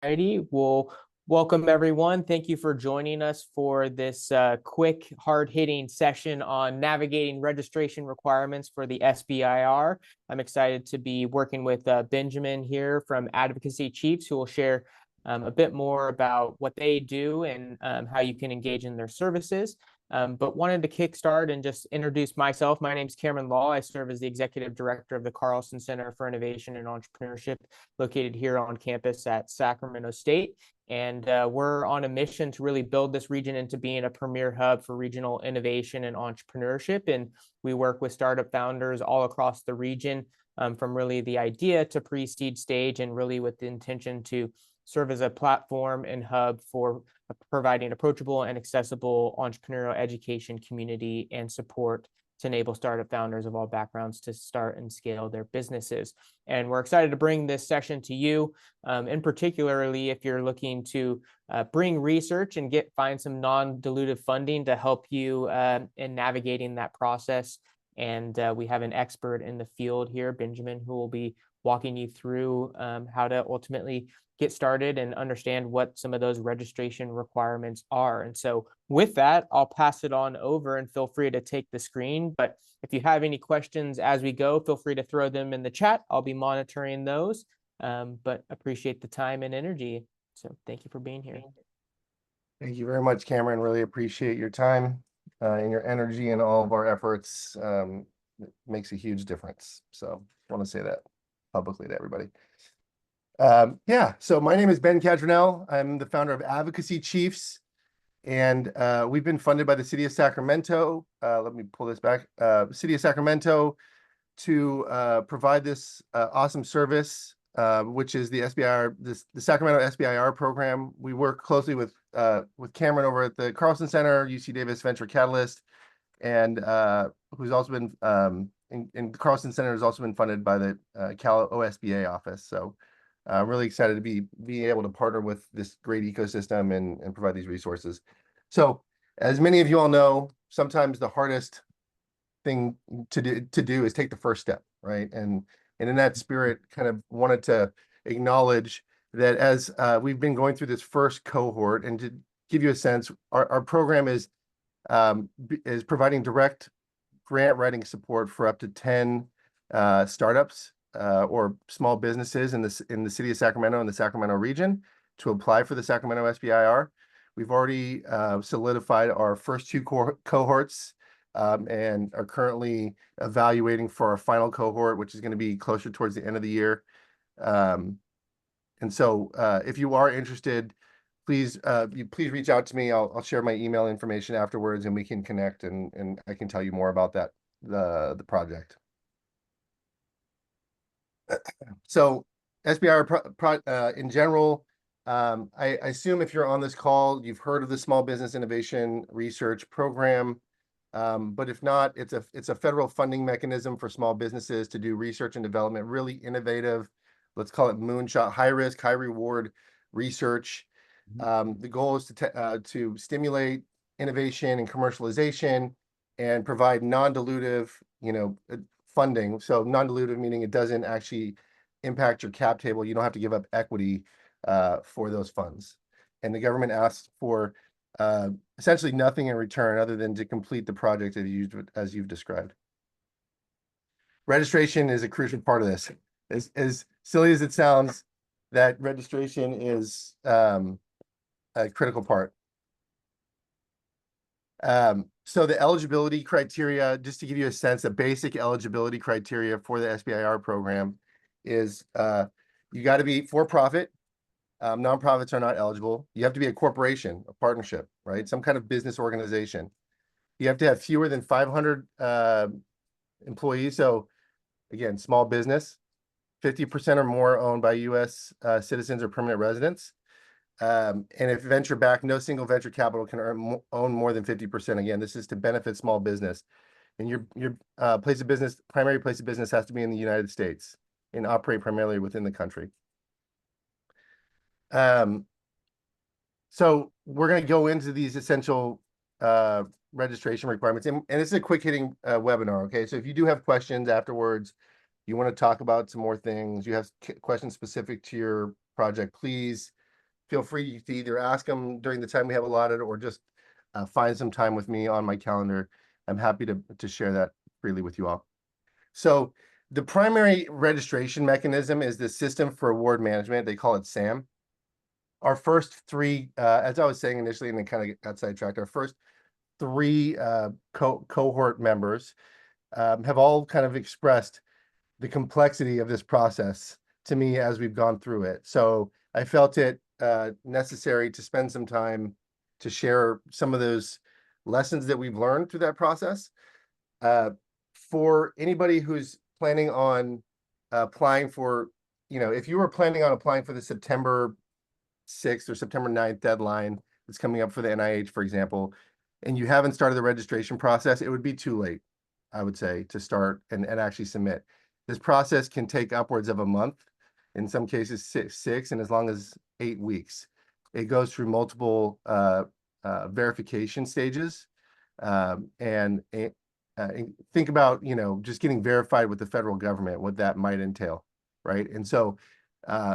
Alrighty, well, welcome everyone. Thank you for joining us for this quick, hard-hitting session on navigating registration requirements for the SBIR. I'm excited to be working with Benjamin here from Advocacy Chiefs, who will share a bit more about what they do and how you can engage in their services. But wanted to kickstart and just introduce myself. My name is Cameron Law. I serve as the Executive Director of the Carlson Center for Innovation and Entrepreneurship, located here on campus at Sacramento State. And we're on a mission to really build this region into being a premier hub for regional innovation and entrepreneurship. And we work with startup founders all across the region, from really the idea to pre-seed stage, and really with the intention to serve as a platform and hub for providing approachable and accessible entrepreneurial education, community, and support to enable startup founders of all backgrounds to start and scale their businesses. And we're excited to bring this session to you, in particularly if you're looking to bring research and find some non-dilutive funding to help you in navigating that process. And we have an expert in the field here, Benjamin, who will be walking you through how to ultimately get started and understand what some of those registration requirements are. And so with that, I'll pass it on over and feel free to take the screen. But if you have any questions as we go, feel free to throw them in the chat. I'll be monitoring those, but appreciate the time and energy. So thank you for being here. Thank you very much, Cameron. Really appreciate your time and your energy in all of our efforts. It makes a huge difference. So I want to say that publicly to everybody. So my name is Ben Cadronell. I'm the founder of Advocacy Chiefs, and we've been funded by the City of Sacramento. Let me pull this back. City of Sacramento to provide this awesome service, which is the SBIR, the Sacramento SBIR program. We work closely with Cameron over at the Carlson Center, UC Davis Venture Catalyst, and who's also been in the Carlson Center has also been funded by the Cal OSBA office. So I'm really excited to be able to partner with this great ecosystem and provide these resources. So as many of you all know, sometimes the hardest thing to do is take the first step, right? And in that spirit, kind of wanted to acknowledge that as we've been going through this first cohort, and to give you a sense, our program is providing direct grant writing support for up to 10 startups or small businesses in the city of Sacramento and the Sacramento region to apply for the Sacramento SBIR. We've already solidified our first two cohorts and are currently evaluating for our final cohort, which is going to be closer towards the end of the year. And so if you are interested, please reach out to me. I'll share my email information afterwards, and we can connect and I can tell you more about that, the project. So SBIR in general, I assume if you're on this call, you've heard of the Small Business Innovation Research Program. But if not, it's a federal funding mechanism for small businesses to do research and development, really innovative, let's call it moonshot, high risk, high reward research. The goal is to stimulate innovation and commercialization and provide non-dilutive, funding. So non-dilutive meaning it doesn't actually impact your cap table. You don't have to give up equity for those funds. And the government asks for essentially nothing in return other than to complete the project as you've described. Registration is a crucial part of this. As silly as it sounds, that registration is a critical part. So the eligibility criteria, just to give you a sense, the basic eligibility criteria for the SBIR program is you got to be for-profit. Nonprofits are not eligible. You have to be a corporation, a partnership, right? Some kind of business organization. You have to have fewer than 500 employees. So again, small business, 50% or more owned by U.S. Citizens or permanent residents. And if venture backed, no single venture capital can own more than 50%. Again, this is to benefit small business. And your place of business, primary place of business has to be in the United States and operate primarily within the country. So we're going to go into these essential registration requirements. And this is a quick hitting webinar, okay? So if you do have questions afterwards, you want to talk about some more things, you have questions specific to your project, please feel free to either ask them during the time we have allotted or just find some time with me on my calendar. I'm happy to share that freely with you all. So the primary registration mechanism is the System for Award Management. They call it SAM. Our first three, as I was saying initially, and then kind of got sidetracked, our first three cohort members have all kind of expressed the complexity of this process to me as we've gone through it. So I felt it necessary to spend some time to share some of those lessons that we've learned through that process. For anybody who's planning on applying for, if you were planning on applying for the September 6th or September 9th deadline that's coming up for the NIH, for example, and you haven't started the registration process, it would be too late, I would say, to start and actually submit. This process can take upwards of a month, in some cases six, and as long as 8 weeks. It goes through multiple verification stages, and think about, just getting verified with the federal government, what that might entail, right? And so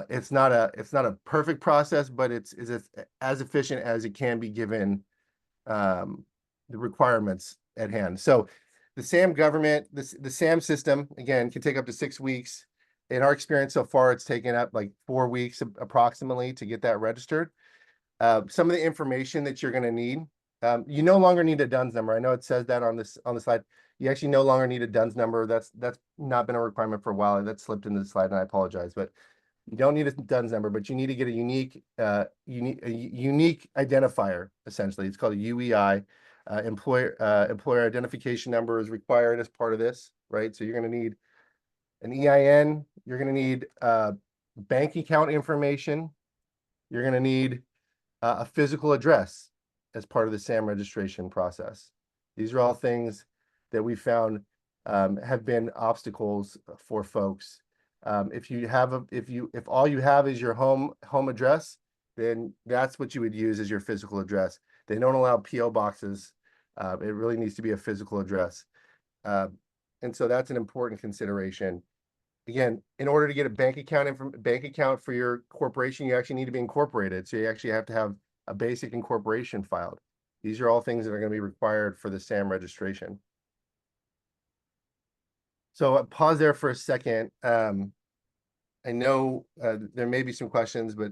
it's not a perfect process, but it's as efficient as it can be given the requirements at hand. So the SAM the SAM system, again, can take up to 6 weeks. In our experience so far, it's taken up like 4 weeks approximately to get that registered. Some of the information that you're going to need, you no longer need a DUNS number. I know it says that on the slide. You actually no longer need a DUNS number. That's not been a requirement for a while. That slipped into the slide, and I apologize. But you don't need a DUNS number, but you need to get a unique identifier. Essentially, it's called a UEI. Employer identification number is required as part of this, right? So you're going to need an EIN. You're going to need bank account information. You're going to need a physical address as part of the SAM registration process. These are all things that we found have been obstacles for folks. If all you have is your home address, then that's what you would use as your physical address. They don't allow PO boxes. It really needs to be a physical address. And so that's an important consideration. Again, in order to get a bank account for your corporation, you actually need to be incorporated. So you actually have to have a basic incorporation filed. These are all things that are going to be required for the SAM registration. So I'll pause there for a second. I know there may be some questions, but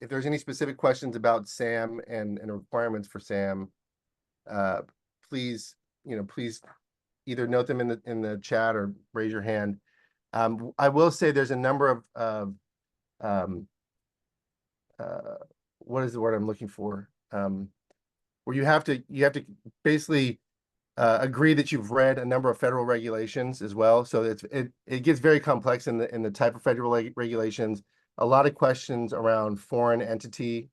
if there's any specific questions about SAM and requirements for SAM, please either note them in the chat or raise your hand. I will say there's a number of what is the word I'm looking for? Where you have to basically agree that you've read a number of federal regulations as well. So it gets very complex in the type of federal regulations. A lot of questions around foreign entities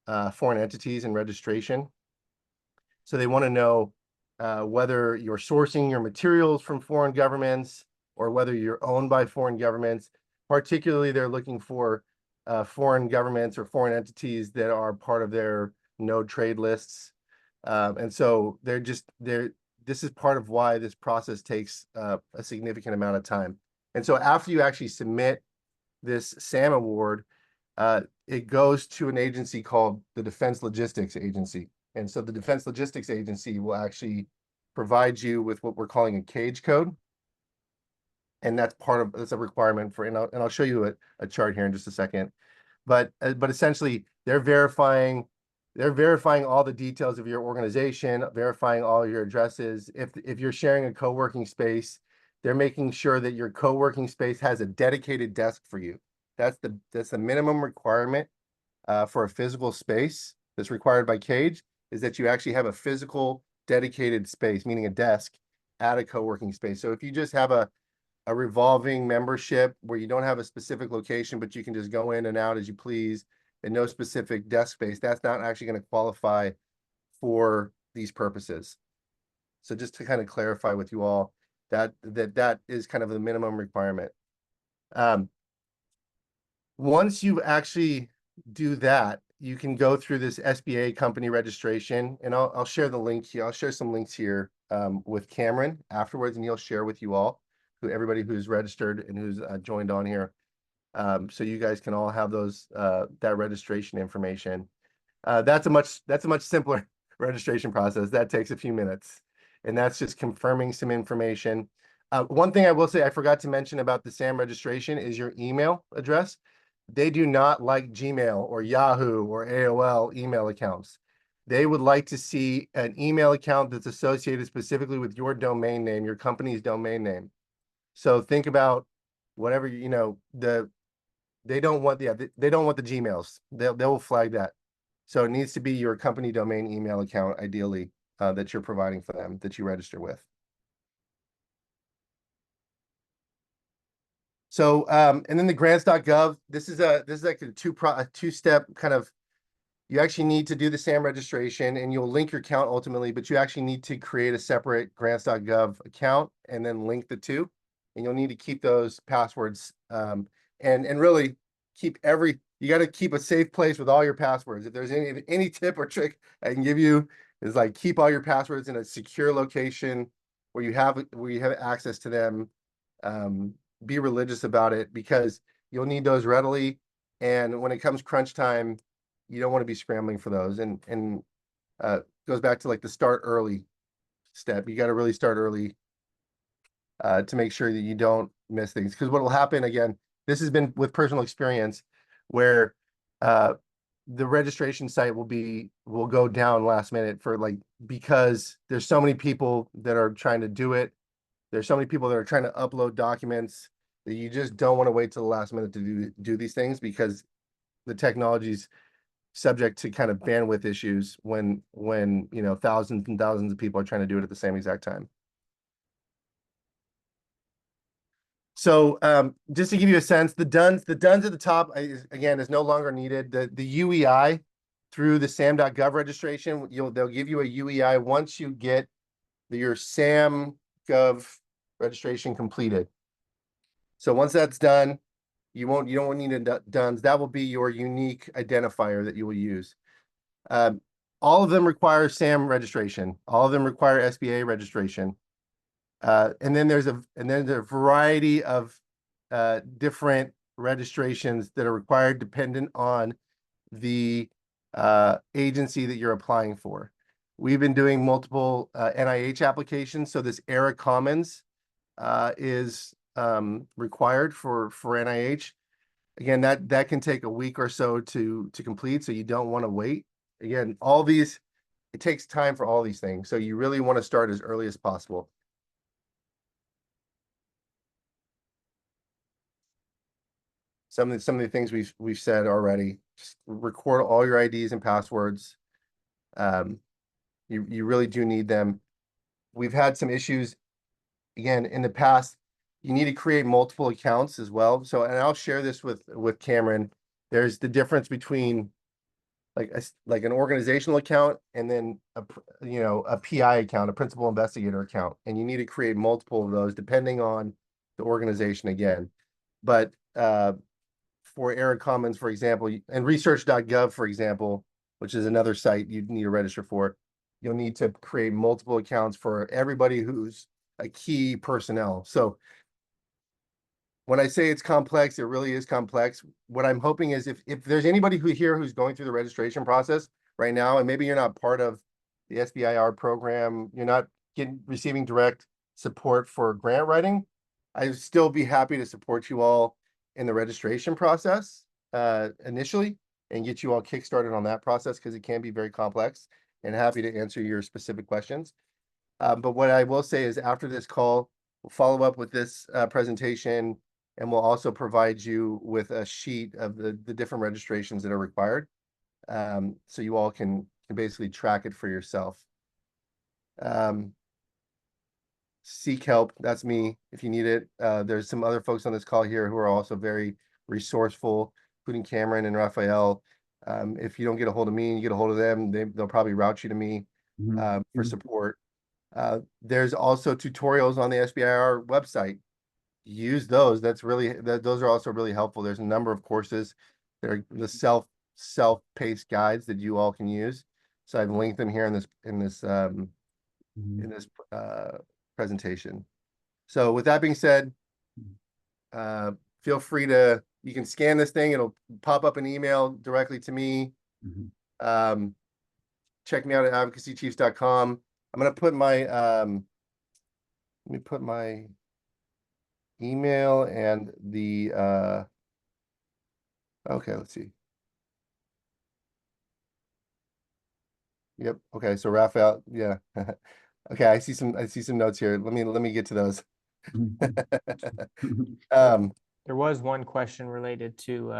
and registration. So they want to know whether you're sourcing your materials from foreign governments or whether you're owned by foreign governments. Particularly, they're looking for foreign governments or foreign entities that are part of their no trade lists. And so this is part of why this process takes a significant amount of time. And so after you actually submit this SAM award, it goes to an agency called the Defense Logistics Agency. And so the Defense Logistics Agency will actually provide you with what we're calling a CAGE code. And that's a requirement for, and I'll show you a chart here in just a second. But essentially they're verifying all the details of your organization, verifying all your addresses. If you're sharing a co-working space, they're making sure that your co-working space has a dedicated desk for you. That's the minimum requirement for a physical space that's required by CAGE, is that you actually have a physical dedicated space, meaning a desk at a co-working space. So if you just have a revolving membership where you don't have a specific location, but you can just go in and out as you please and no specific desk space, that's not actually going to qualify for these purposes. So just to kind of clarify with you all, that is kind of the minimum requirement. Once you actually do that, you can go through this SBA company registration, and I'll share the link here. I'll share some links here with Cameron afterwards, and he'll share with you all, everybody who's registered and who's joined on here. So you guys can all have those that registration information. That's a much simpler registration process. That takes a few minutes, and that's just confirming some information. One thing I will say I forgot to mention about the SAM registration is your email address. They do not like Gmail or Yahoo or AOL email accounts. They would like to see an email account that's associated specifically with your domain name, your company's domain name. So think about whatever, they don't want they don't want the Gmails. They'll flag that. So it needs to be your company domain email account, ideally, that you're providing for them, that you register with. So, and then the grants.gov, this is like a two-step kind of, you actually need to do the SAM registration and you'll link your account ultimately, but you actually need to create a separate grants.gov account and then link the two. And you'll need to keep those passwords, and really you got to keep a safe place with all your passwords. If there's any tip or trick I can give you is like keep all your passwords in a secure location where you have access to them. Be religious about it because you'll need those readily. And when it comes crunch time, you don't want to be scrambling for those. And goes back to like the start early step. You got to really start early to make sure that you don't miss things. Because what will happen, again, this has been with personal experience where the registration site will go down last minute because there's so many people that are trying to do it. There's so many people that are trying to upload documents that you just don't want to wait till the last minute to do these things because the technology's subject to kind of bandwidth issues when thousands and thousands of people are trying to do it at the same exact time. So just to give you a sense, the DUNS at the top, again, is no longer needed. The UEI through the SAM.gov registration, they'll give you a UEI once you get your SAM.gov registration completed. So once that's done, you don't need a DUNS. That will be your unique identifier that you will use. All of them require SAM registration. All of them require SBA registration. And then there's a variety of different registrations that are required dependent on the agency that you're applying for. We've been doing multiple NIH applications, so this ERA Commons is required for NIH. Again, that can take a week or so to complete, so you don't want to wait. Again, it takes time for all these things, so you really want to start as early as possible. Some of the things we've said already. Just record all your IDs and passwords. You really do need them. We've had some issues again in the past. You need to create multiple accounts as well. So, and I'll share this with Cameron. There's the difference between like an organizational account and then a PI account, a principal investigator account, and you need to create multiple of those depending on the organization again. But for ERA Commons, for example, and research.gov, for example, which is another site you need to register for, you'll need to create multiple accounts for everybody who's a key personnel. So when I say it's complex, it really is complex. What I'm hoping is if there's anybody who's going through the registration process right now, and maybe you're not part of the SBIR program, you're not receiving direct support for grant writing, I'd still be happy to support you all in the registration process initially and get you all kickstarted on that process because it can be very complex, and happy to answer your specific questions. But what I will say is after this call, we'll follow up with this presentation, and we'll also provide you with a sheet of the different registrations that are required. So you all can basically track it for yourself. Seek help, that's me if you need it. There's some other folks on this call here who are also very resourceful, including Cameron and Raphael. If you don't get a hold of me and you get a hold of them, they'll probably route you to me for support. There's also tutorials on the SBIR website. Use those. Those are also really helpful. There's a number of courses that are the self-paced guides that you all can use. So I've linked them here in this presentation. So with that being said, feel free to you can scan this thing. It'll pop up an email directly to me. Check me out at advocacychiefs.com. I'm going to put my, let me put my email and the, okay, let's see. Yep. Okay. So Raphael, yeah. Okay. I see some notes here. Let me get to those. There was one question related to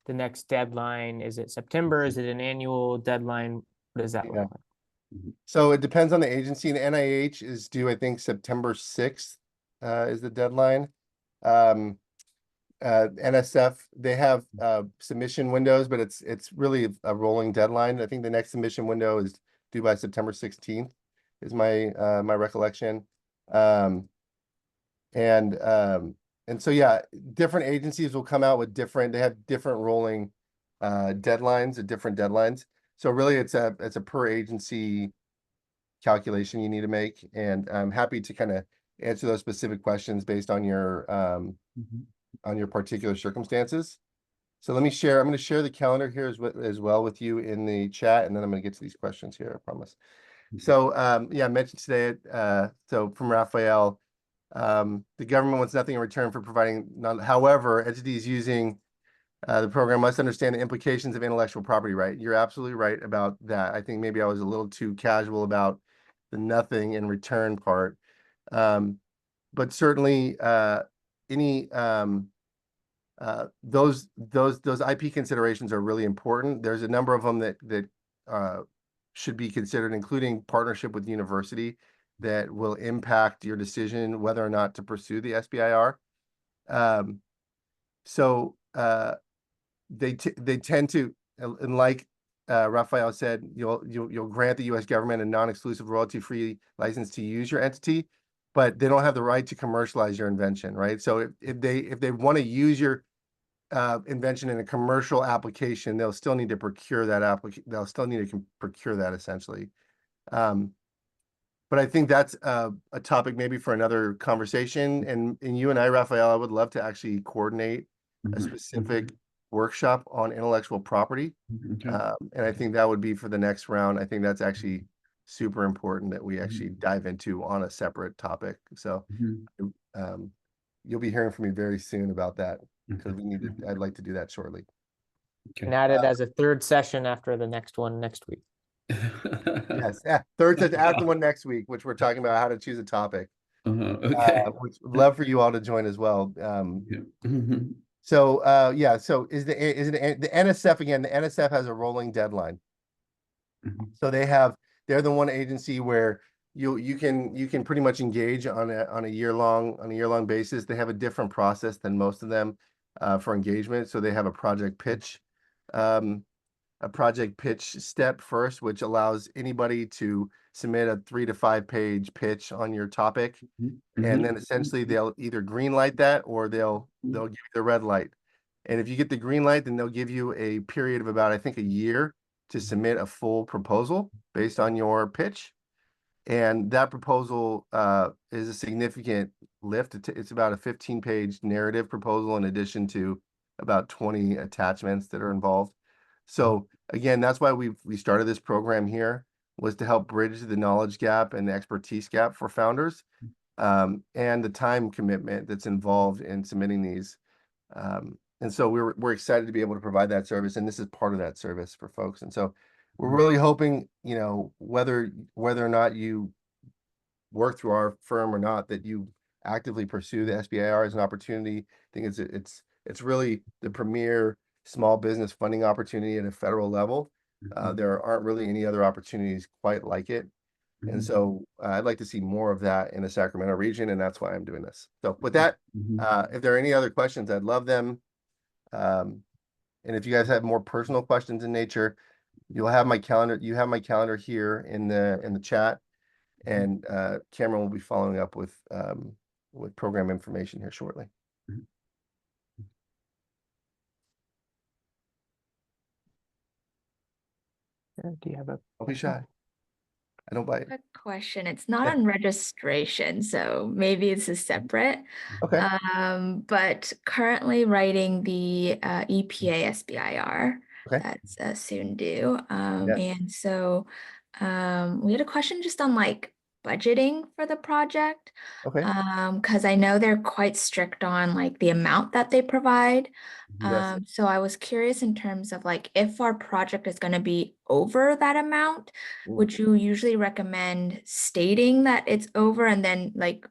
the next deadline. Is it September? Is it an annual deadline? What does that look like? So it depends on the agency. The NIH is due, I think, September 6th, is the deadline. NSF, they have submission windows, but it's really a rolling deadline. I think the next submission window is due by September 16th, is my my recollection. And so yeah, different agencies will come out with they have different rolling deadlines at different deadlines. So really it's a per agency calculation you need to make, and I'm happy to kind of answer those specific questions based on your particular circumstances. So let me share. I'm going to share the calendar here as well with you in the chat, and then I'm going to get to these questions here, I promise. So yeah, I mentioned today, so from Raphael, the government wants nothing in return for providing none. However, entities using the program must understand the implications of intellectual property right. You're absolutely right about that. I think maybe I was a little too casual about the nothing in return part. But certainly any those IP considerations are really important. There's a number of them that should be considered, including partnership with the university, that will impact your decision whether or not to pursue the SBIR. So they tend to, and like Raphael said, you'll grant the U.S. government a non-exclusive royalty-free license to use your entity, but they don't have the right to commercialize your invention, right? So if they want to use your invention in a commercial application, they'll still need to procure that procure that essentially. But I think that's a topic maybe for another conversation. And you and I, Raphael, I would love to actually coordinate a specific workshop on intellectual property. And I think that would be for the next round. I think that's actually super important that we actually dive into on a separate topic. So you'll be hearing from me very soon about that, because I'd like to do that shortly. And add it as a third session after the next one next week. Yes, yeah, third session after one next week, which we're talking about how to choose a topic. Which would love for you all to join as well. So yeah, so is the NSF again? The NSF has a rolling deadline. So they're the one agency where you can pretty much engage on a year-long basis. They have a different process than most of them for engagement. So they have a project pitch step first, which allows anybody to submit a 3 to 5 page pitch on your topic. And then essentially they'll either green light that, or they'll give you the red light. And if you get the green light, then they'll give you a period of about, I think, a year to submit a full proposal based on your pitch. And that proposal is a significant lift. It's about a 15-page narrative proposal in addition to about 20 attachments that are involved. So again, that's why we started this program here, was to help bridge the knowledge gap and the expertise gap for founders, and the time commitment that's involved in submitting these. And so we're excited to be able to provide that service, and this is part of that service for folks. And so we're really hoping, whether or not you work through our firm or not, that you actively pursue the SBIR as an opportunity. I think it's really the premier small business funding opportunity at a federal level. There aren't really any other opportunities quite like it. And so I'd like to see more of that in the Sacramento region, and that's why I'm doing this. So with that, if there are any other questions, I'd love them. And if you guys have more personal questions in nature, you'll have my calendar. You have my calendar here in the chat, and Cameron will be following up with program information here shortly. Do you have a? Don't be shy. I don't buy it. Quick question. It's not Yeah. on registration, so maybe this is separate. Okay. But currently writing the EPA SBIR Okay. that's soon due. Yeah. And so we had a question just on like budgeting for the project. Okay. Because I know they're quite strict on like the amount that they provide. Yes. So I was curious in terms of like if our project is going to be over that amount, would you usually recommend stating that it's over and then like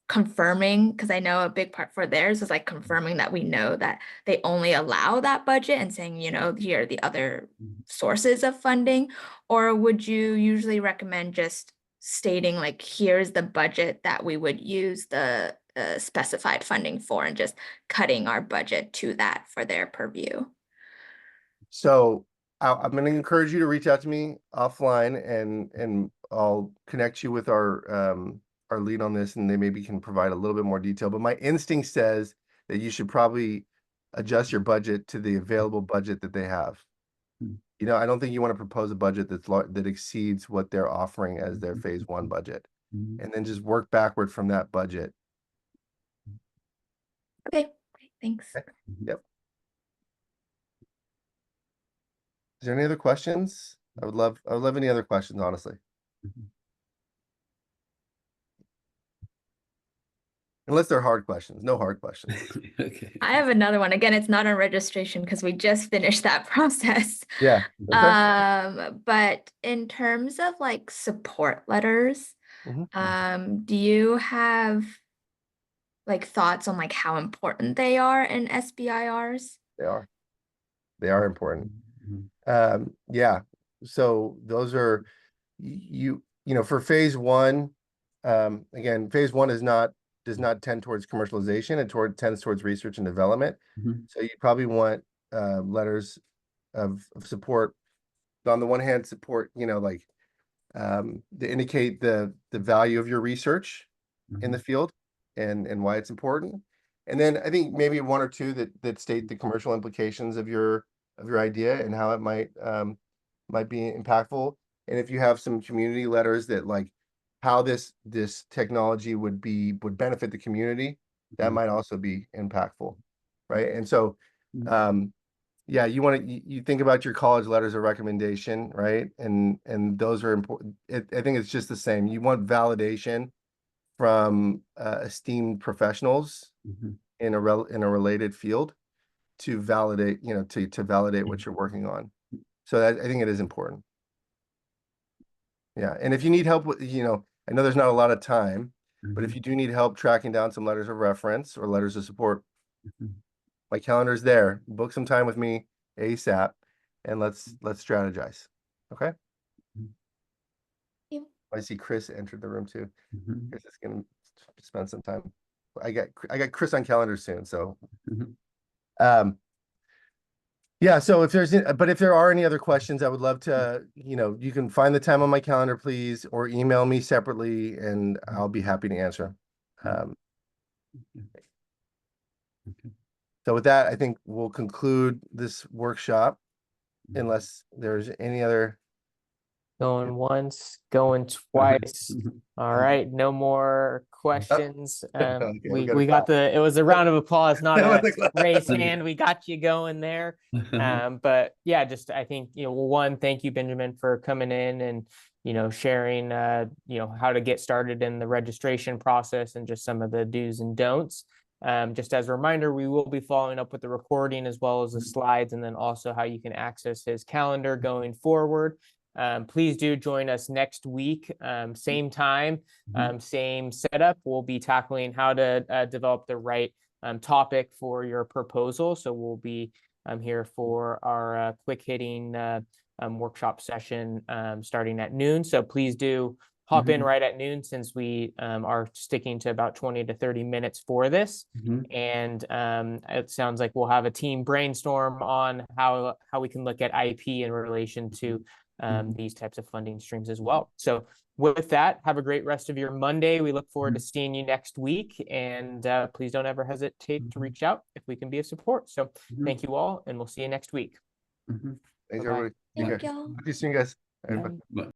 confirming? Because I know a big part for theirs is like confirming that we know that they only allow that budget and saying, you know, here are the other sources of funding. Or would you usually recommend just stating like, here's the budget that we would use the specified funding for and just cutting our budget to that for their purview? So I'm going to encourage you to reach out to me offline, and I'll connect you with our lead on this, and they maybe can provide a little bit more detail. But my instinct says that you should probably adjust your budget to the available budget that they have. You know, I don't think you want to propose a budget that exceeds what they're offering as their phase 1 budget, and then just work backward from that budget. Okay, great, thanks. Yep. Is there any other questions? I would love any other questions, honestly. Unless they're hard questions. No hard questions. Okay. I have another one. Again, it's not on registration because we just finished that process. Yeah. Okay. But in terms of like support letters, do you have like thoughts on like how important they are in SBIRs? They are important. Yeah. So those are you know, for phase 1, again, phase 1 does not tend towards commercialization. It tends towards research and development. So you probably want letters of support. On the one hand, support, you know, like to indicate the value of your research in the field and why it's important. And then I think maybe 1 or 2 that state the commercial implications of your idea and how it might be impactful. And if you have some community letters that like how this technology would benefit the community, that might also be impactful, right? And so yeah, you think about your college letters of recommendation, right? And those are important. I think it's just the same. You want validation from esteemed professionals in a related field to validate, you know, to validate what you're working on. So I think it is important. Yeah, and if you need help with, you know, I know there's not a lot of time, but if you do need help tracking down some letters of reference or letters of support, my calendar's there. Book some time with me ASAP, and let's strategize. Okay. I see Chris entered the room too. Chris is gonna spend some time. I got Chris on calendar soon, so yeah, so if there are any other questions, I would love to, you know, you can find the time on my calendar, please, or email me separately, and I'll be happy to answer. So with that, I think we'll conclude this workshop unless there's any other. Going once, going twice. All right, no more questions. Okay, We got it was a round of applause, not a raised hand. We got you going there. But yeah, just I think, you know, one, thank you, Benjamin, for coming in and, you know, sharing you know, how to get started in the registration process and just some of the do's and don'ts. Just as a reminder, we will be following up with the recording as well as the slides, and then also how you can access his calendar going forward. Please do join us next week, same time, same setup. We'll be tackling how to develop the right topic for your proposal. So we'll be here for our quick hitting workshop session starting at noon. So please do hop in right at noon, since we are sticking to about 20 to 30 minutes for this. And it sounds like we'll have a team brainstorm on how we can look at IP in relation to these types of funding streams as well. So with that, have a great rest of your Monday. We look forward to seeing you next week, and please don't ever hesitate to reach out if we can be of support. So thank you all, and we'll see you next week. Thanks, everybody. Thank you. Talk to you soon, guys. Bye.